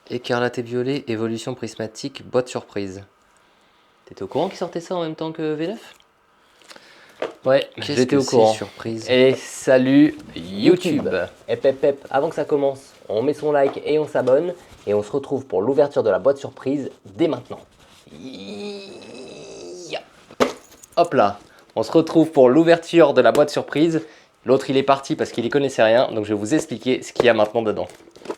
Écarlate et violet, évolution prismatique, boîte surprise. T'étais au courant qu'ils sortaient ça en même temps que V9? Ouais, j'étais au courant. Surprise. Et salut YouTube. Avant que ça commence, on met son like et on s'abonne. Et on se retrouve pour l'ouverture de la boîte surprise dès maintenant. Hop là, on se retrouve pour l'ouverture de la boîte surprise. L'autre il est parti parce qu'il n'y connaissait rien, donc je vais vous expliquer ce qu'il y a maintenant dedans.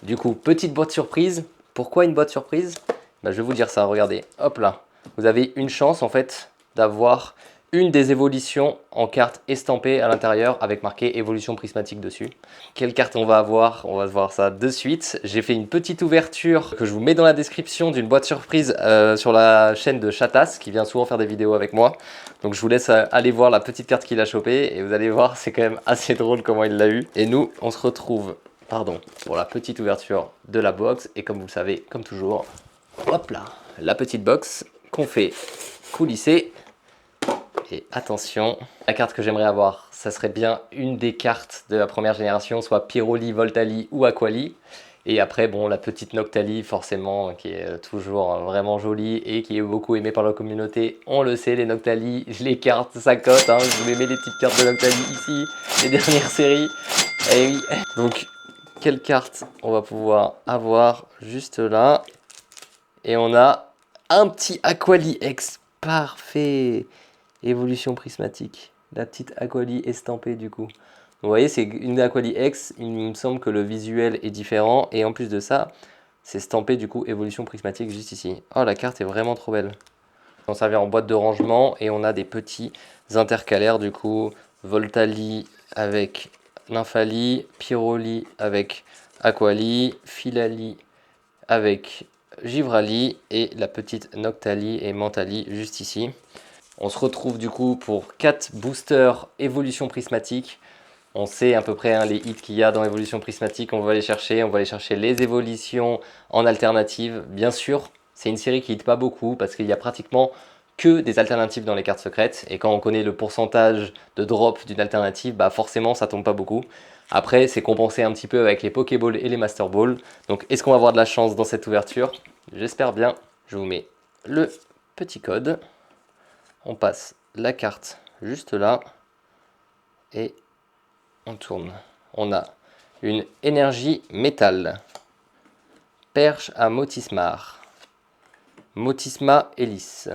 Du coup, petite boîte surprise. Pourquoi une boîte surprise? Je vais vous dire ça, regardez. Hop là, vous avez une chance en fait d'avoir une des évolutions en carte estampée à l'intérieur avec marqué évolution prismatique dessus. Quelle carte on va avoir? On va voir ça de suite. J'ai fait une petite ouverture que je vous mets dans la description d'une boîte surprise sur la chaîne de Chatas qui vient souvent faire des vidéos avec moi. Donc je vous laisse aller voir la petite carte qu'il a chopée et vous allez voir, c'est quand même assez drôle comment il l'a eu. Et nous, on se retrouve pour la petite ouverture de la box. Et comme vous le savez, comme toujours, hop là, la petite box qu'on fait coulisser. Et attention, la carte que j'aimerais avoir, ça serait bien une des cartes de la première génération, soit Pyroli, Voltali ou Aquali. Et après, bon, la petite Noctali, forcément, qui est toujours vraiment jolie et qui est beaucoup aimée par la communauté. On le sait, les Noctali, les cartes, ça cote. Hein. Je vous mets les petites cartes de Noctali ici, les dernières séries. Et oui. Donc, quelle carte on va pouvoir avoir juste là? Et on a un petit Aquali X. Parfait. Évolution prismatique. La petite Aquali estampée du coup. Vous voyez, c'est une Aquali X. Il me semble que le visuel est différent. Et en plus de ça, c'est stampé du coup évolution prismatique juste ici. Oh, la carte est vraiment trop belle. On s'en vient en boîte de rangement et on a des petits intercalaires du coup. Voltali avec Nymphali, Pyroli avec Aquali, Philali avec Givrali et la petite Noctali et Mentali juste ici. On se retrouve du coup pour 4 boosters évolution prismatique. On sait à peu près les hits qu'il y a dans évolution prismatique, on va aller chercher. On va aller chercher les évolutions en alternative. Bien sûr, c'est une série qui hit pas beaucoup parce qu'il y a pratiquement que des alternatives dans les cartes secrètes. Et quand on connaît le pourcentage de drop d'une alternative, forcément ça tombe pas beaucoup. Après, c'est compensé un petit peu avec les Pokéballs et les Master Balls. Donc, est-ce qu'on va avoir de la chance dans cette ouverture? J'espère bien. Je vous mets le petit code. On passe la carte juste là. Et on tourne. On a une énergie métal. Perche à Motismar. Motisma Hélice.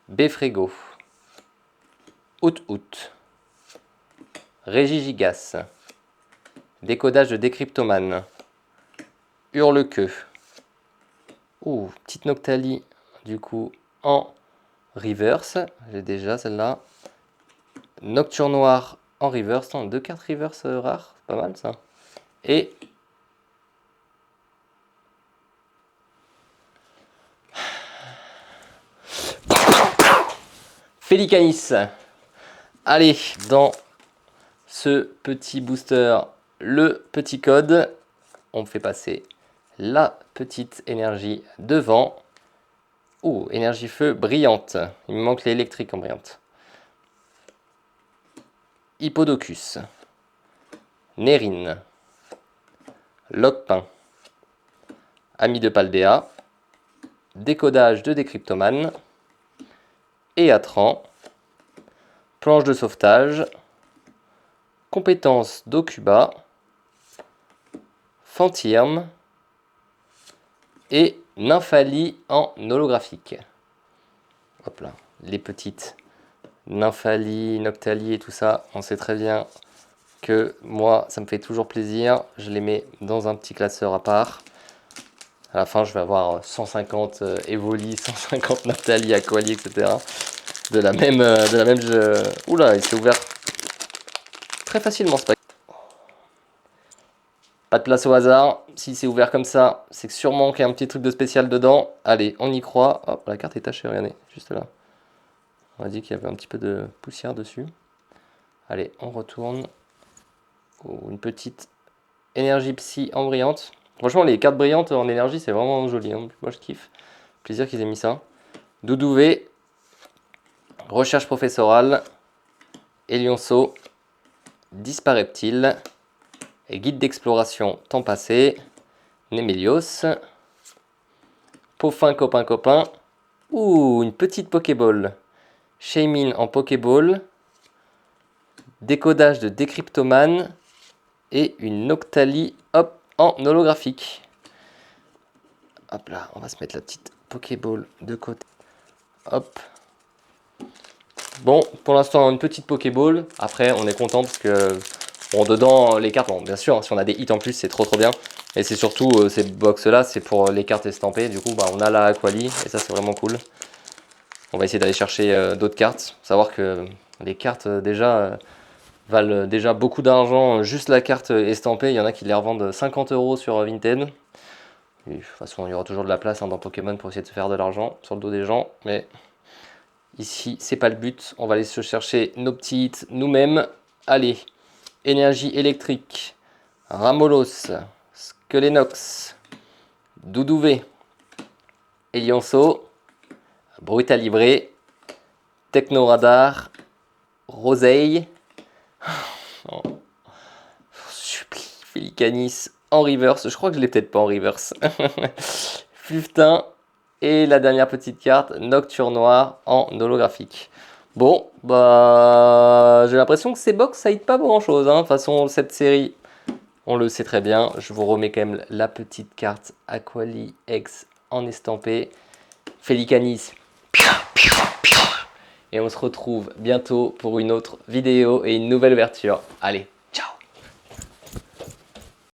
Befrego. Out. Régigigas. Décodage de Décryptomane. Hurle-queue. Ouh, petite Noctali, du coup, en reverse. J'ai déjà celle-là. Nocturne noire en reverse. 2 cartes reverse rares. C'est pas mal ça. Et Félicanis. Allez, dans ce petit booster, le petit code. On fait passer la petite énergie devant. Oh, énergie feu brillante. Il me manque l'électrique en brillante. Hippodocus. Nérine. Loquepin. Ami de Paldea. Décodage de Décryptomane. Éatran. Planche de sauvetage. Compétence d'Okuba. Fantirme. Et Nymphali en holographique. Hop là, les petites Nymphali, Noctali et tout ça, on sait très bien que moi, ça me fait toujours plaisir. Je les mets dans un petit classeur à part. À la fin, je vais avoir 150 Evoli, 150 Noctali, Aquali, etc. De la même jeu. Oula, il s'est ouvert très facilement ce pack. Pas de place au hasard. S'il s'est ouvert comme ça, c'est que sûrement qu'il y a un petit truc de spécial dedans. Allez, on y croit. Hop, la carte est tachée, regardez, juste là. On a dit qu'il y avait un petit peu de poussière dessus. Allez, on retourne. Oh, une petite énergie psy en brillante. Franchement, les cartes brillantes en énergie, c'est vraiment joli. Hein. Moi, je kiffe. Plaisir qu'ils aient mis ça. Doudouvé. Recherche professorale. Elionceau. Dispareptile. Et guide d'exploration temps passé. Némélios. Peaufin copain. Ouh, une petite Pokéball. Shaymin en Pokéball. Décodage de Décryptoman. Et une Noctali, hop, en holographique. Hop là, on va se mettre la petite Pokéball de côté. Hop. Bon, pour l'instant, une petite Pokéball. Après, on est content parce que, bon, dedans, les cartes, bon, bien sûr, hein, si on a des hits en plus, c'est trop bien. Et c'est surtout, ces box-là, c'est pour les cartes estampées. Du coup, bah, on a la Aquali, et ça, c'est vraiment cool. On va essayer d'aller chercher d'autres cartes. Faut savoir que les cartes, déjà, valent déjà beaucoup d'argent. Juste la carte estampée, il y en a qui les revendent 50 € sur Vinted. Et de toute façon, il y aura toujours de la place dans Pokémon pour essayer de se faire de l'argent sur le dos des gens. Mais ici, c'est pas le but. On va aller se chercher nos petits hits nous-mêmes. Allez, énergie électrique, Ramolos, Skelenox, Doudouvé, Elionceau, Brutalibré, Technoradar, Roseille, oh, supplie, Félicanis en reverse. Je crois que je l'ai peut-être pas en reverse. Fluvetin. Et la dernière petite carte, Nocturne Noir en holographique. Bon, bah j'ai l'impression que ces box ça aide pas grand chose. Hein. De toute façon, cette série, on le sait très bien. Je vous remets quand même la petite carte Aquali X en estampé. Félicanis. Et on se retrouve bientôt pour une autre vidéo et une nouvelle ouverture. Allez,